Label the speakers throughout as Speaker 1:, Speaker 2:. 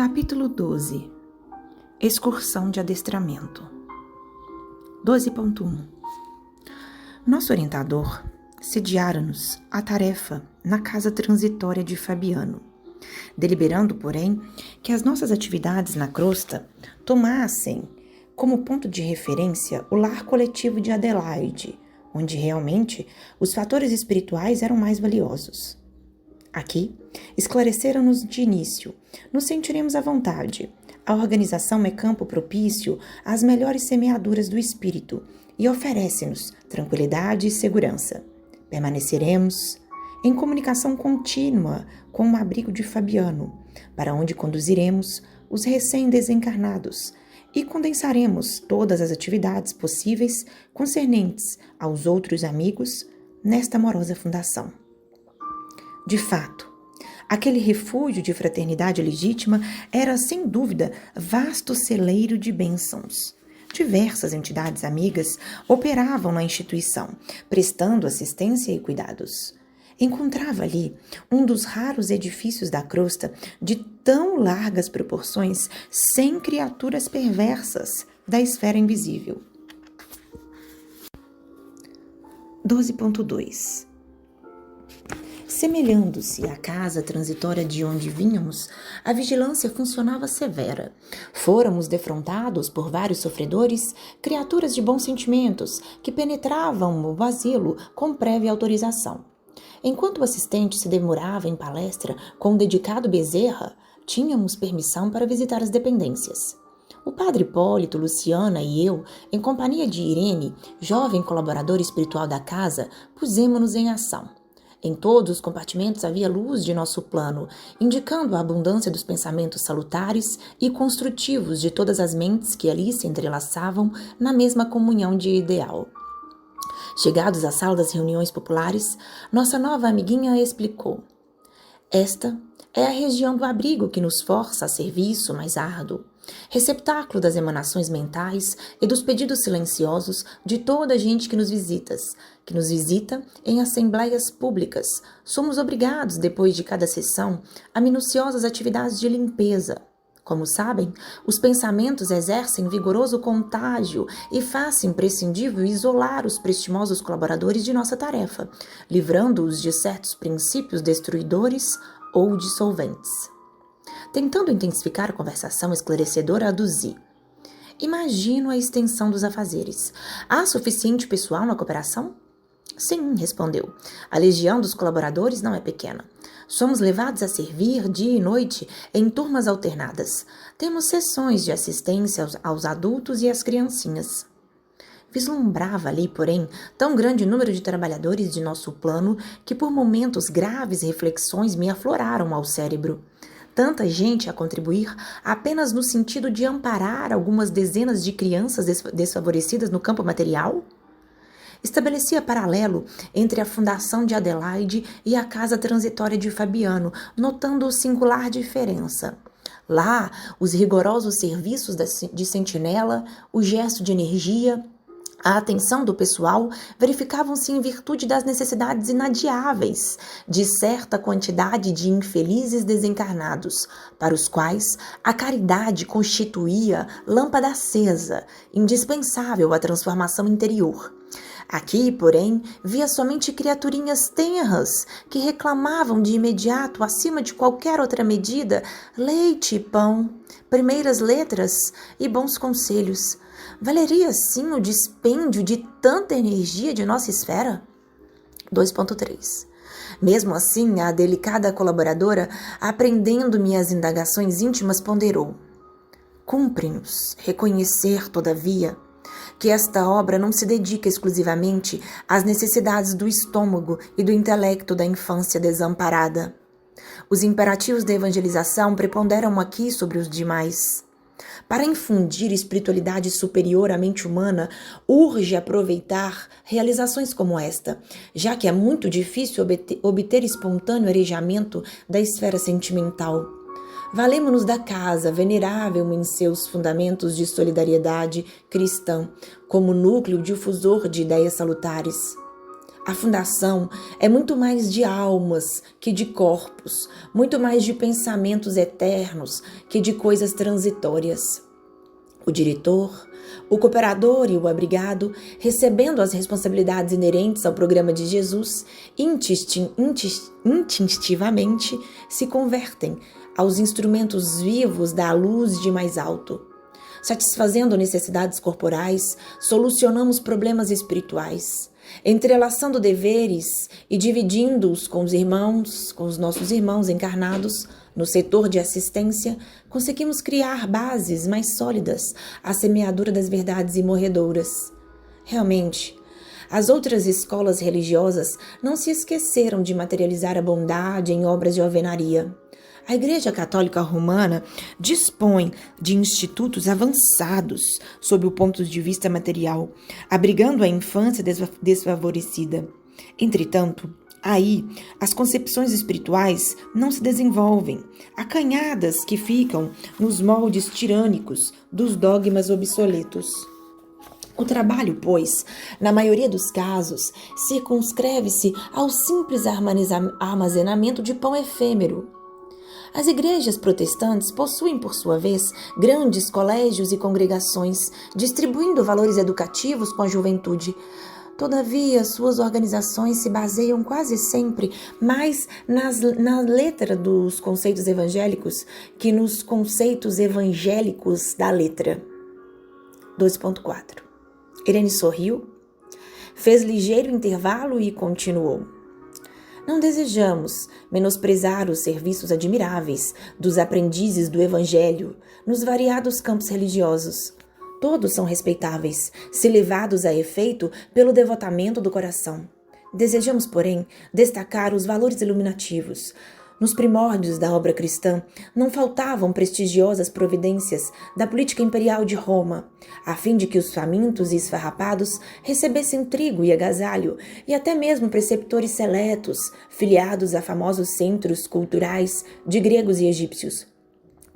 Speaker 1: Capítulo 12. Excursão de adestramento. 12.1. Nosso orientador sediara-nos a tarefa na casa transitória de Fabiano, deliberando, porém, que as nossas atividades na crosta tomassem como ponto de referência o lar coletivo de Adelaide, onde realmente os fatores espirituais eram mais valiosos. Aqui, esclareceram-nos de início, nos sentiremos à vontade. A organização é campo propício às melhores semeaduras do espírito e oferece-nos tranquilidade e segurança. Permaneceremos em comunicação contínua com o abrigo de Fabiano, para onde conduziremos os recém-desencarnados e condensaremos todas as atividades possíveis concernentes aos outros amigos nesta amorosa fundação. De fato, aquele refúgio de fraternidade legítima era, sem dúvida, vasto celeiro de bênçãos. Diversas entidades amigas operavam na instituição, prestando assistência e cuidados. Encontrava ali um dos raros edifícios da crosta de tão largas proporções, sem criaturas perversas da esfera invisível. 12.2. Semelhando-se à casa transitória de onde vínhamos, a vigilância funcionava severa. Fôramos defrontados por vários sofredores, criaturas de bons sentimentos, que penetravam o asilo com prévia autorização. Enquanto o assistente se demorava em palestra com o dedicado Bezerra, tínhamos permissão para visitar as dependências. O padre Hipólito, Luciana e eu, em companhia de Irene, jovem colaboradora espiritual da casa, pusemo-nos em ação. Em todos os compartimentos havia luz de nosso plano, indicando a abundância dos pensamentos salutares e construtivos de todas as mentes que ali se entrelaçavam na mesma comunhão de ideal. Chegados à sala das reuniões populares, nossa nova amiguinha explicou: esta é a região do abrigo que nos força a serviço mais árduo, receptáculo das emanações mentais e dos pedidos silenciosos de toda a gente que nos visita em assembleias públicas. Somos obrigados, depois de cada sessão, a minuciosas atividades de limpeza. Como sabem, os pensamentos exercem vigoroso contágio e faz-se imprescindível isolar os prestimosos colaboradores de nossa tarefa, livrando-os de certos princípios destruidores ou dissolventes. Tentando intensificar a conversação esclarecedora, aduzi: imagino a extensão dos afazeres. Há suficiente pessoal na cooperação? Sim, respondeu. A legião dos colaboradores não é pequena. Somos levados a servir dia e noite em turmas alternadas. Temos sessões de assistência aos adultos e às criancinhas. Vislumbrava ali, porém, tão grande número de trabalhadores de nosso plano que por momentos graves reflexões me afloraram ao cérebro. Tanta gente a contribuir apenas no sentido de amparar algumas dezenas de crianças desfavorecidas no campo material? Estabelecia paralelo entre a fundação de Adelaide e a casa transitória de Fabiano, notando singular diferença. Lá, os rigorosos serviços de sentinela, o gesto de energia, a atenção do pessoal verificavam-se em virtude das necessidades inadiáveis de certa quantidade de infelizes desencarnados, para os quais a caridade constituía lâmpada acesa, indispensável à transformação interior. Aqui, porém, via somente criaturinhas tenras que reclamavam de imediato, acima de qualquer outra medida, leite e pão, primeiras letras e bons conselhos. Valeria, assim, o dispêndio de tanta energia de nossa esfera? 2.3. Mesmo assim, a delicada colaboradora, aprendendo-me as indagações íntimas, ponderou: cumpre-nos reconhecer, todavia, que esta obra não se dedica exclusivamente às necessidades do estômago e do intelecto da infância desamparada. Os imperativos da evangelização preponderam aqui sobre os demais. Para infundir espiritualidade superior à mente humana, urge aproveitar realizações como esta, já que é muito difícil obter espontâneo arejamento da esfera sentimental. Valemo-nos da casa, venerável em seus fundamentos de solidariedade cristã, como núcleo difusor de ideias salutares. A fundação é muito mais de almas que de corpos, muito mais de pensamentos eternos que de coisas transitórias. O diretor, o cooperador e o abrigado, recebendo as responsabilidades inerentes ao programa de Jesus, instintivamente se convertem aos instrumentos vivos da luz de mais alto. Satisfazendo necessidades corporais, solucionamos problemas espirituais. Entrelaçando deveres e dividindo-os com os nossos irmãos encarnados no setor de assistência, conseguimos criar bases mais sólidas à semeadura das verdades imorredoras. Realmente, as outras escolas religiosas não se esqueceram de materializar a bondade em obras de alvenaria. A Igreja Católica Romana dispõe de institutos avançados sob o ponto de vista material, abrigando a infância desfavorecida. Entretanto, aí as concepções espirituais não se desenvolvem, acanhadas que ficam nos moldes tirânicos dos dogmas obsoletos. O trabalho, pois, na maioria dos casos, circunscreve-se ao simples armazenamento de pão efêmero. As igrejas protestantes possuem, por sua vez, grandes colégios e congregações, distribuindo valores educativos com a juventude. Todavia, suas organizações se baseiam quase sempre mais na letra dos conceitos evangélicos que nos conceitos evangélicos da letra. 2.4. Irene sorriu, fez ligeiro intervalo e continuou. Não desejamos menosprezar os serviços admiráveis dos aprendizes do Evangelho nos variados campos religiosos. Todos são respeitáveis, se levados a efeito pelo devotamento do coração. Desejamos, porém, destacar os valores iluminativos. Nos primórdios da obra cristã, não faltavam prestigiosas providências da política imperial de Roma, a fim de que os famintos e esfarrapados recebessem trigo e agasalho, e até mesmo preceptores seletos, filiados a famosos centros culturais de gregos e egípcios.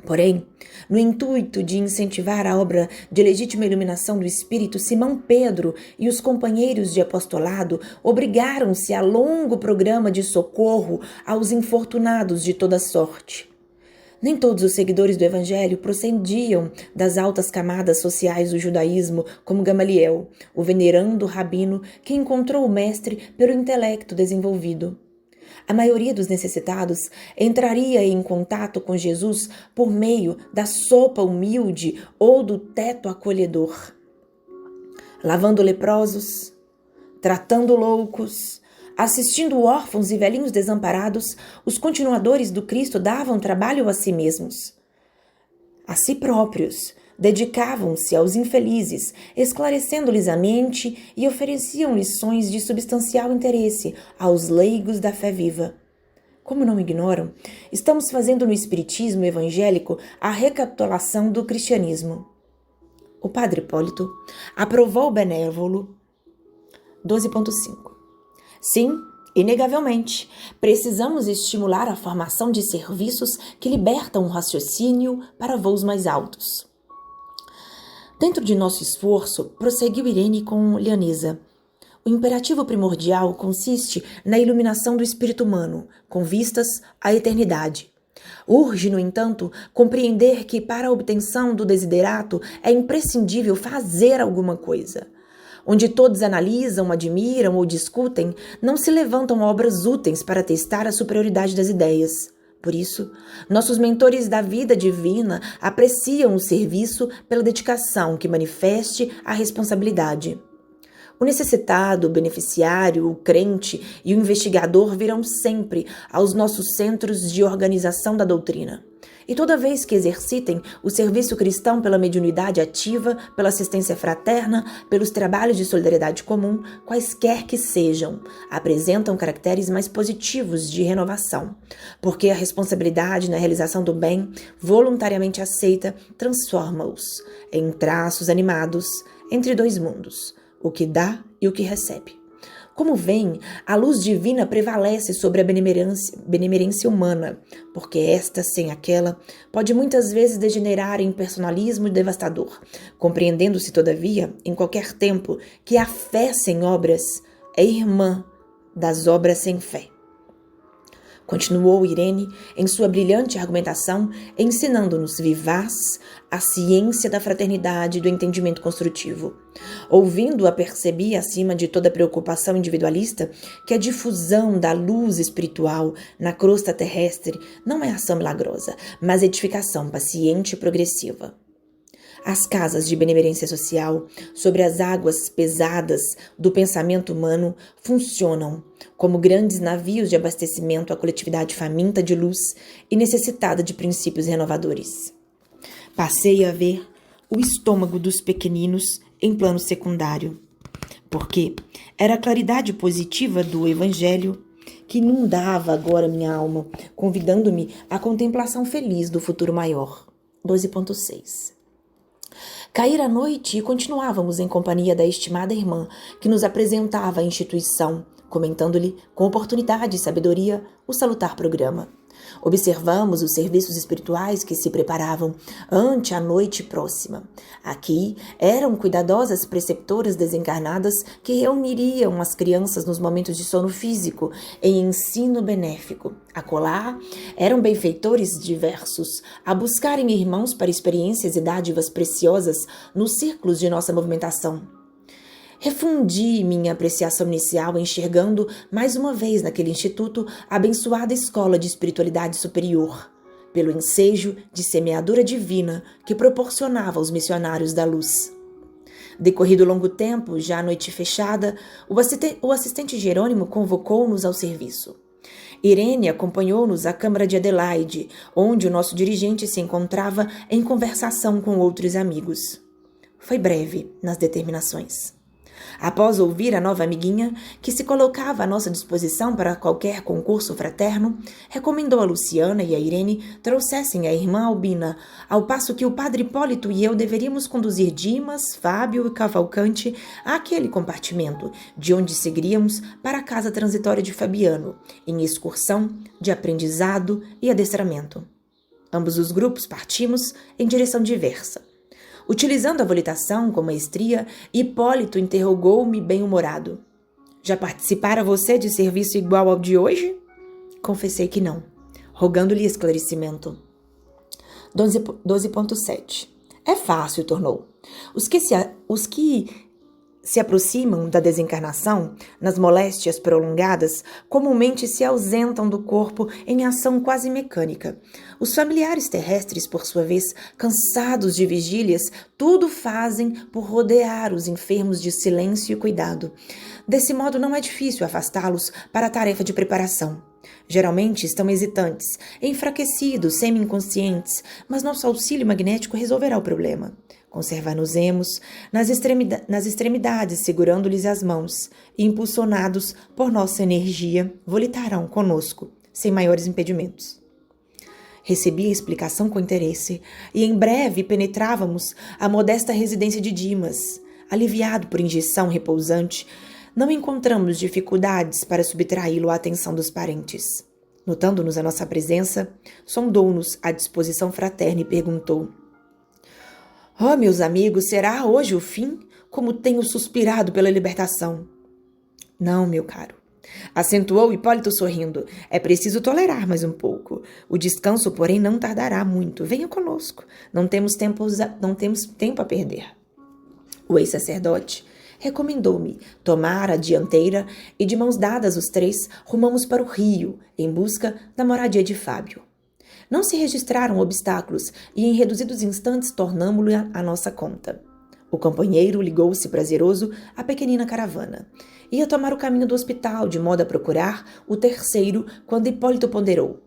Speaker 1: Porém, no intuito de incentivar a obra de legítima iluminação do Espírito, Simão Pedro e os companheiros de apostolado obrigaram-se a longo programa de socorro aos infortunados de toda sorte. Nem todos os seguidores do Evangelho procediam das altas camadas sociais do judaísmo, como Gamaliel, o venerando rabino que encontrou o mestre pelo intelecto desenvolvido. A maioria dos necessitados entraria em contato com Jesus por meio da sopa humilde ou do teto acolhedor. Lavando leprosos, tratando loucos, assistindo órfãos e velhinhos desamparados, os continuadores do Cristo davam trabalho a si mesmos, a si próprios. Dedicavam-se aos infelizes, esclarecendo-lhes a mente e ofereciam lições de substancial interesse aos leigos da fé viva. Como não ignoram, estamos fazendo no espiritismo evangélico a recapitulação do cristianismo. O padre Hipólito aprovou o benévolo. 12.5. Sim, inegavelmente, precisamos estimular a formação de serviços que libertam o raciocínio para voos mais altos. Dentro de nosso esforço, prosseguiu Irene com lianeza, o imperativo primordial consiste na iluminação do espírito humano, com vistas à eternidade. Urge, no entanto, compreender que para a obtenção do desiderato é imprescindível fazer alguma coisa. Onde todos analisam, admiram ou discutem, não se levantam obras úteis para testar a superioridade das ideias. Por isso, nossos mentores da vida divina apreciam o serviço pela dedicação que manifeste a responsabilidade. O necessitado, o beneficiário, o crente e o investigador virão sempre aos nossos centros de organização da doutrina. E toda vez que exercitem o serviço cristão pela mediunidade ativa, pela assistência fraterna, pelos trabalhos de solidariedade comum, quaisquer que sejam, apresentam caracteres mais positivos de renovação, porque a responsabilidade na realização do bem, voluntariamente aceita, transforma-os em traços animados entre dois mundos, o que dá e o que recebe. Como veem, a luz divina prevalece sobre a benemerência humana, porque esta, sem aquela, pode muitas vezes degenerar em personalismo devastador, compreendendo-se, todavia, em qualquer tempo, que a fé sem obras é irmã das obras sem fé. Continuou Irene em sua brilhante argumentação, ensinando-nos vivaz a ciência da fraternidade e do entendimento construtivo. Ouvindo-a, percebi, acima de toda preocupação individualista, que a difusão da luz espiritual na crosta terrestre não é ação milagrosa, mas edificação paciente e progressiva. As casas de benemerência social, sobre as águas pesadas do pensamento humano, funcionam como grandes navios de abastecimento à coletividade faminta de luz e necessitada de princípios renovadores. Passei a ver o estômago dos pequeninos em plano secundário, porque era a claridade positiva do Evangelho que inundava agora minha alma, convidando-me à contemplação feliz do futuro maior. 12.6. Caíra a noite e continuávamos em companhia da estimada irmã que nos apresentava a instituição, comentando-lhe, com oportunidade e sabedoria, o salutar programa. Observamos os serviços espirituais que se preparavam ante a noite próxima. Aqui eram cuidadosas preceptoras desencarnadas que reuniriam as crianças nos momentos de sono físico em ensino benéfico. Acolá eram benfeitores diversos a buscarem irmãos para experiências e dádivas preciosas nos círculos de nossa movimentação. Refundi minha apreciação inicial enxergando mais uma vez naquele instituto a abençoada escola de espiritualidade superior, pelo ensejo de semeadura divina que proporcionava aos missionários da luz. Decorrido longo tempo, já à noite fechada, o assistente Jerônimo convocou-nos ao serviço. Irene acompanhou-nos à Câmara de Adelaide, onde o nosso dirigente se encontrava em conversação com outros amigos. Foi breve nas determinações. Após ouvir a nova amiguinha, que se colocava à nossa disposição para qualquer concurso fraterno, recomendou a Luciana e a Irene trouxessem a irmã Albina, ao passo que o padre Hipólito e eu deveríamos conduzir Dimas, Fábio e Cavalcante àquele compartimento, de onde seguiríamos para a casa transitória de Fabiano, em excursão de aprendizado e adestramento. Ambos os grupos partimos em direção diversa. Utilizando a volitação com maestria, Hipólito interrogou-me bem-humorado. Já participara você de serviço igual ao de hoje? Confessei que não, rogando-lhe esclarecimento. 12.7. É fácil, tornou. Os que se aproximam da desencarnação, nas moléstias prolongadas, comumente se ausentam do corpo em ação quase mecânica. Os familiares terrestres, por sua vez, cansados de vigílias, tudo fazem por rodear os enfermos de silêncio e cuidado. Desse modo, não é difícil afastá-los para a tarefa de preparação. Geralmente estão hesitantes, enfraquecidos, semi-inconscientes, mas nosso auxílio magnético resolverá o problema. Conservar-nos-emos nas extremidades, segurando-lhes as mãos, e impulsionados por nossa energia, volitarão conosco, sem maiores impedimentos. Recebi a explicação com interesse, e em breve penetrávamos a modesta residência de Dimas. Aliviado por injeção repousante, não encontramos dificuldades para subtraí-lo à atenção dos parentes. Notando-nos a nossa presença, sondou-nos a disposição fraterna e perguntou: "Oh, meus amigos, será hoje o fim? Como tenho suspirado pela libertação." "Não, meu caro," acentuou Hipólito sorrindo. "É preciso tolerar mais um pouco. O descanso, porém, não tardará muito. Venha conosco. Não temos tempo a perder." O ex-sacerdote recomendou-me tomar a dianteira e, de mãos dadas os três, rumamos para o rio, em busca da moradia de Fábio. Não se registraram obstáculos e, em reduzidos instantes, tornamo-lo à nossa conta. O companheiro ligou-se prazeroso à pequenina caravana. Ia tomar o caminho do hospital, de modo a procurar o terceiro, quando Hipólito ponderou: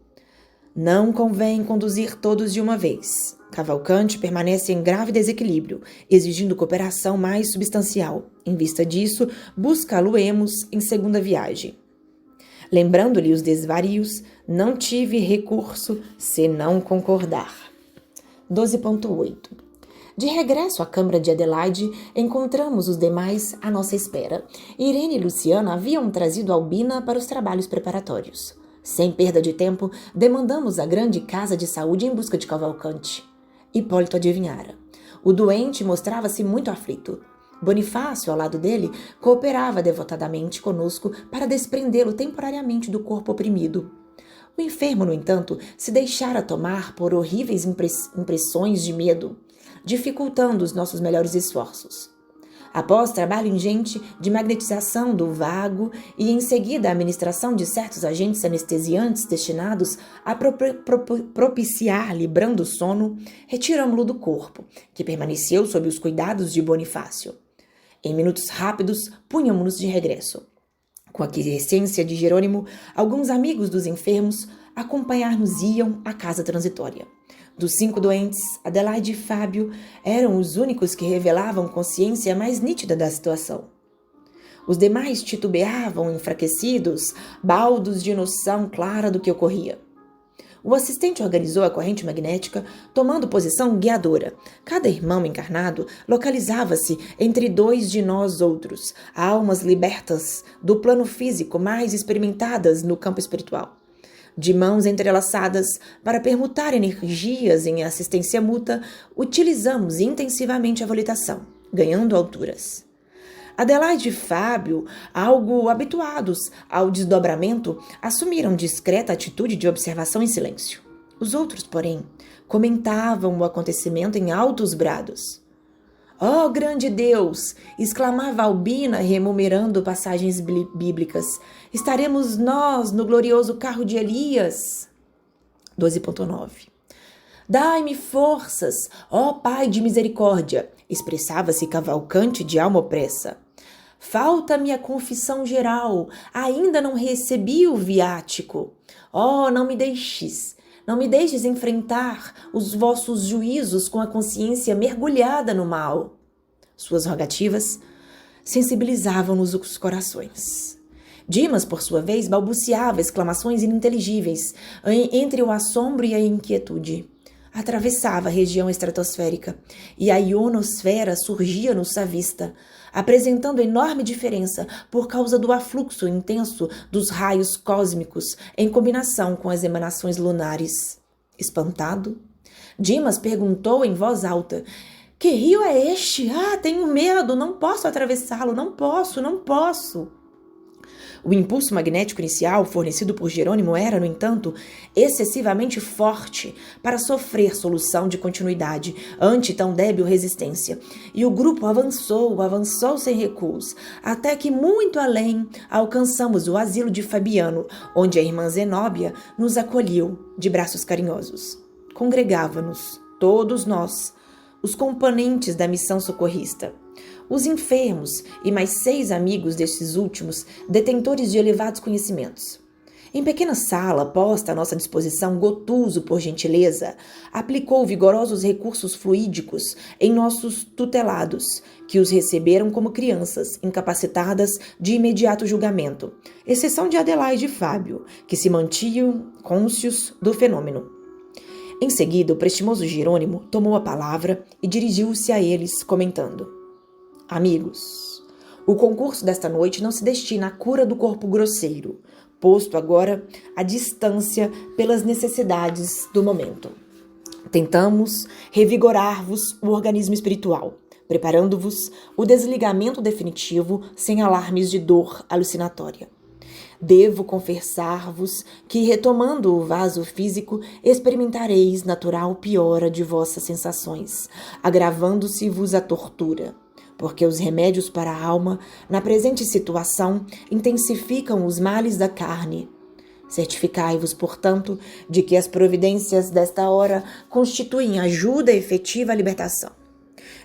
Speaker 1: "Não convém conduzir todos de uma vez. Cavalcante permanece em grave desequilíbrio, exigindo cooperação mais substancial. Em vista disso, buscá-lo-emos em segunda viagem." Lembrando-lhe os desvarios, não tive recurso senão concordar. 12.8. De regresso à Câmara de Adelaide, encontramos os demais à nossa espera. Irene e Luciana haviam trazido Albina para os trabalhos preparatórios. Sem perda de tempo, demandamos a grande casa de saúde em busca de Cavalcante. Hipólito adivinhara. O doente mostrava-se muito aflito. Bonifácio, ao lado dele, cooperava devotadamente conosco para desprendê-lo temporariamente do corpo oprimido. O enfermo, no entanto, se deixara tomar por horríveis impressões de medo, dificultando os nossos melhores esforços. Após trabalho ingente de magnetização do vago e em seguida a administração de certos agentes anestesiantes destinados a propiciar-lhe brando sono, retiramo-lo do corpo, que permaneceu sob os cuidados de Bonifácio. Em minutos rápidos, punhamo-nos de regresso. Com a aquiescência de Jerônimo, alguns amigos dos enfermos acompanhar-nos-iam à casa transitória. Dos 5 doentes, Adelaide e Fábio eram os únicos que revelavam consciência mais nítida da situação. Os demais titubeavam enfraquecidos, baldos de noção clara do que ocorria. O assistente organizou a corrente magnética, tomando posição guiadora. Cada irmão encarnado localizava-se entre 2 de nós outros, almas libertas do plano físico mais experimentadas no campo espiritual. De mãos entrelaçadas para permutar energias em assistência mútua, utilizamos intensivamente a volitação, ganhando alturas. Adelaide e Fábio, algo habituados ao desdobramento, assumiram discreta atitude de observação em silêncio. Os outros, porém, comentavam o acontecimento em altos brados. «Oh, grande Deus!» exclamava Albina, remunerando passagens bíblicas. «Estaremos nós no glorioso carro de Elias!» 12.9 «Dai-me forças, ó Pai de misericórdia!» expressava-se Cavalcante de alma opressa. «Falta-me a confissão geral, ainda não recebi o viático. Oh, não me deixes enfrentar os vossos juízos com a consciência mergulhada no mal.» Suas rogativas sensibilizavam-nos os corações. Dimas, por sua vez, balbuciava exclamações ininteligíveis entre o assombro e a inquietude. Atravessava a região estratosférica e a ionosfera surgia-nos à vista, apresentando enorme diferença por causa do afluxo intenso dos raios cósmicos em combinação com as emanações lunares. Espantado, Dimas perguntou em voz alta: «Que rio é este? Ah, tenho medo, não posso atravessá-lo, não posso. O impulso magnético inicial fornecido por Jerônimo era, no entanto, excessivamente forte para sofrer solução de continuidade ante tão débil resistência, e o grupo avançou sem recuos, até que muito além alcançamos o asilo de Fabiano, onde a irmã Zenóbia nos acolheu de braços carinhosos. Congregava-nos, todos nós, os componentes da missão socorrista, os enfermos e mais 6 amigos destes últimos, detentores de elevados conhecimentos. Em pequena sala, posta à nossa disposição, Gotuso, por gentileza, aplicou vigorosos recursos fluídicos em nossos tutelados, que os receberam como crianças, incapacitadas de imediato julgamento, exceção de Adelaide e Fábio, que se mantinham cônscios do fenômeno. Em seguida, o prestimoso Jerônimo tomou a palavra e dirigiu-se a eles, comentando: «Amigos, o concurso desta noite não se destina à cura do corpo grosseiro, posto agora à distância pelas necessidades do momento. Tentamos revigorar-vos o organismo espiritual, preparando-vos o desligamento definitivo sem alarmes de dor alucinatória. Devo confessar-vos que, retomando o vaso físico, experimentareis natural piora de vossas sensações, agravando-se-vos a tortura, porque os remédios para a alma, na presente situação, intensificam os males da carne. Certificai-vos, portanto, de que as providências desta hora constituem ajuda efetiva à libertação.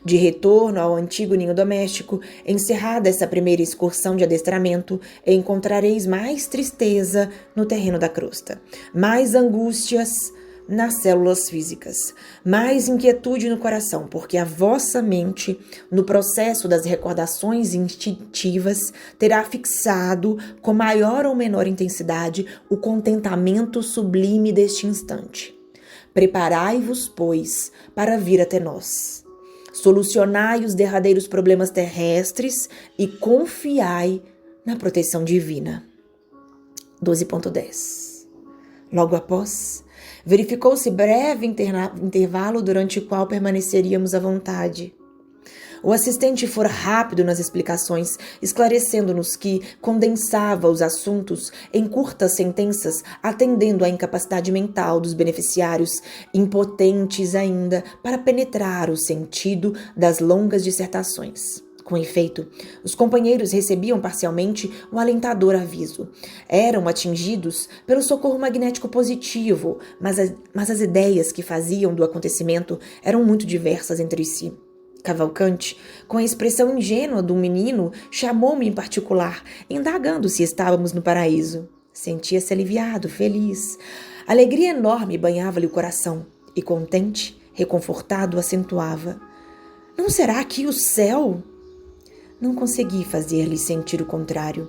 Speaker 1: De retorno ao antigo ninho doméstico, encerrada essa primeira excursão de adestramento, encontrareis mais tristeza no terreno da crosta, mais angústias nas células físicas, mais inquietude no coração, porque a vossa mente, no processo das recordações instintivas, terá fixado, com maior ou menor intensidade, o contentamento sublime deste instante. Preparai-vos, pois, para vir até nós. Solucionai os derradeiros problemas terrestres e confiai na proteção divina. 12.10 Logo após, verificou-se breve intervalo durante o qual permaneceríamos à vontade. O assistente fora rápido nas explicações, esclarecendo-nos que condensava os assuntos em curtas sentenças, atendendo à incapacidade mental dos beneficiários, impotentes ainda para penetrar o sentido das longas dissertações. Com efeito, os companheiros recebiam parcialmente o alentador aviso. Eram atingidos pelo socorro magnético positivo, mas as ideias que faziam do acontecimento eram muito diversas entre si. Cavalcante, com a expressão ingênua do menino, chamou-me em particular, indagando se estávamos no paraíso. Sentia-se aliviado, feliz. Alegria enorme banhava-lhe o coração, e contente, reconfortado, acentuava: "Não será aqui o céu?" Não consegui fazer-lhe sentir o contrário.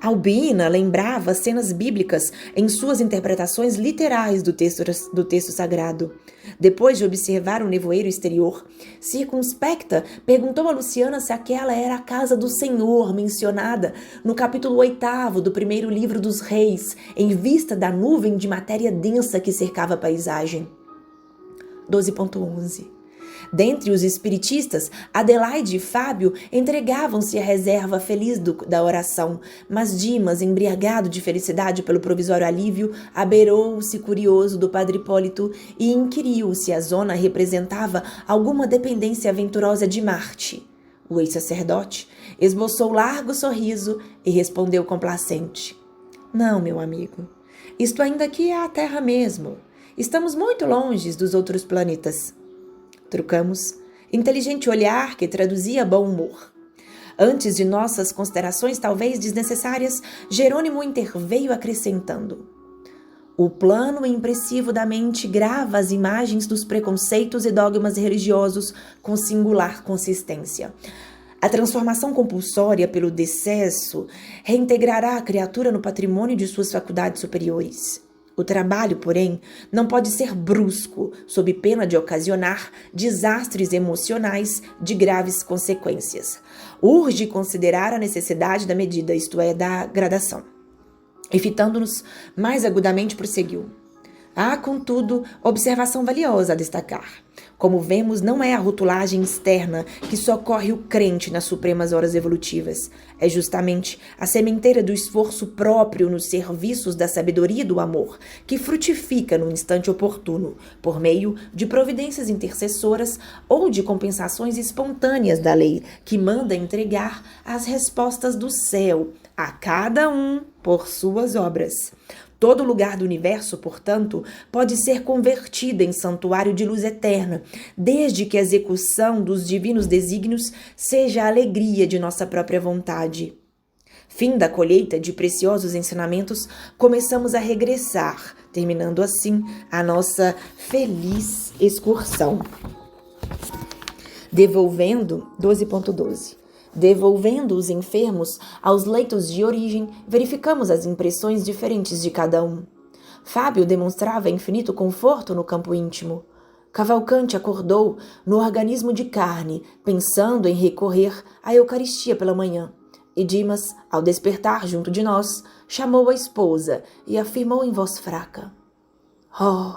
Speaker 1: Albina lembrava cenas bíblicas em suas interpretações literais do texto sagrado. Depois de observar o nevoeiro exterior, circunspecta, perguntou a Luciana se aquela era a casa do Senhor mencionada no capítulo 8º do primeiro livro dos Reis, em vista da nuvem de matéria densa que cercava a paisagem. 12.11. Dentre os espiritistas, Adelaide e Fábio entregavam-se à reserva feliz da oração, mas Dimas, embriagado de felicidade pelo provisório alívio, abeirou-se curioso do padre Hipólito e inquiriu se a zona representava alguma dependência aventurosa de Marte. O ex-sacerdote esboçou largo sorriso e respondeu complacente: "Não, meu amigo, isto ainda aqui é a Terra mesmo. Estamos muito longe dos outros planetas." Trocamos inteligente olhar que traduzia bom humor. Antes de nossas considerações talvez desnecessárias, Jerônimo interveio acrescentando: "O plano impressivo da mente grava as imagens dos preconceitos e dogmas religiosos com singular consistência. A transformação compulsória pelo decesso reintegrará a criatura no patrimônio de suas faculdades superiores. O trabalho, porém, não pode ser brusco, sob pena de ocasionar desastres emocionais de graves consequências. Urge considerar a necessidade da medida, isto é, da gradação." E fitando-nos mais agudamente prosseguiu: "Há, contudo, observação valiosa a destacar. Como vemos, não é a rotulagem externa que socorre o crente nas supremas horas evolutivas. É justamente a sementeira do esforço próprio nos serviços da sabedoria e do amor, que frutifica no instante oportuno, por meio de providências intercessoras ou de compensações espontâneas da lei, que manda entregar as respostas do céu, a cada um por suas obras. Todo lugar do universo, portanto, pode ser convertido em santuário de luz eterna, desde que a execução dos divinos desígnios seja a alegria de nossa própria vontade." Fim da colheita de preciosos ensinamentos, começamos a regressar, terminando assim a nossa feliz excursão. Devolvendo 12.12. Devolvendo os enfermos aos leitos de origem, verificamos as impressões diferentes de cada um. Fábio demonstrava infinito conforto no campo íntimo. Cavalcante acordou no organismo de carne, pensando em recorrer à Eucaristia pela manhã. E Dimas, ao despertar junto de nós, chamou a esposa e afirmou em voz fraca: "Oh,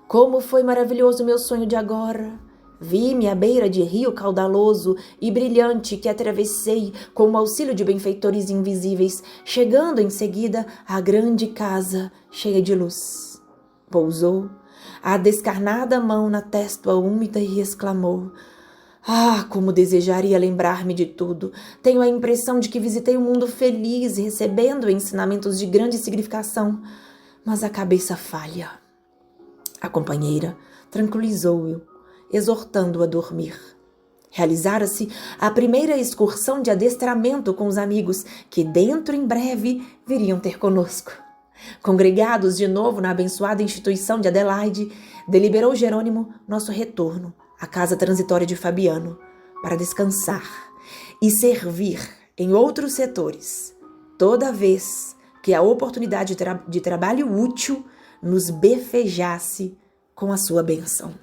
Speaker 1: como foi maravilhoso meu sonho de agora! Vi-me à beira de rio caudaloso e brilhante que atravessei com o auxílio de benfeitores invisíveis, chegando em seguida à grande casa cheia de luz." Pousou a descarnada mão na testa úmida e exclamou: "Ah, como desejaria lembrar-me de tudo! Tenho a impressão de que visitei um mundo feliz, recebendo ensinamentos de grande significação, mas a cabeça falha." A companheira tranquilizou-o, exortando-o a dormir. Realizara-se a primeira excursão de adestramento com os amigos, que dentro em breve viriam ter conosco. Congregados de novo na abençoada instituição de Adelaide, deliberou Jerônimo nosso retorno à casa transitória de Fabiano, para descansar e servir em outros setores, toda vez que a oportunidade de trabalho útil nos befejasse com a sua bênção.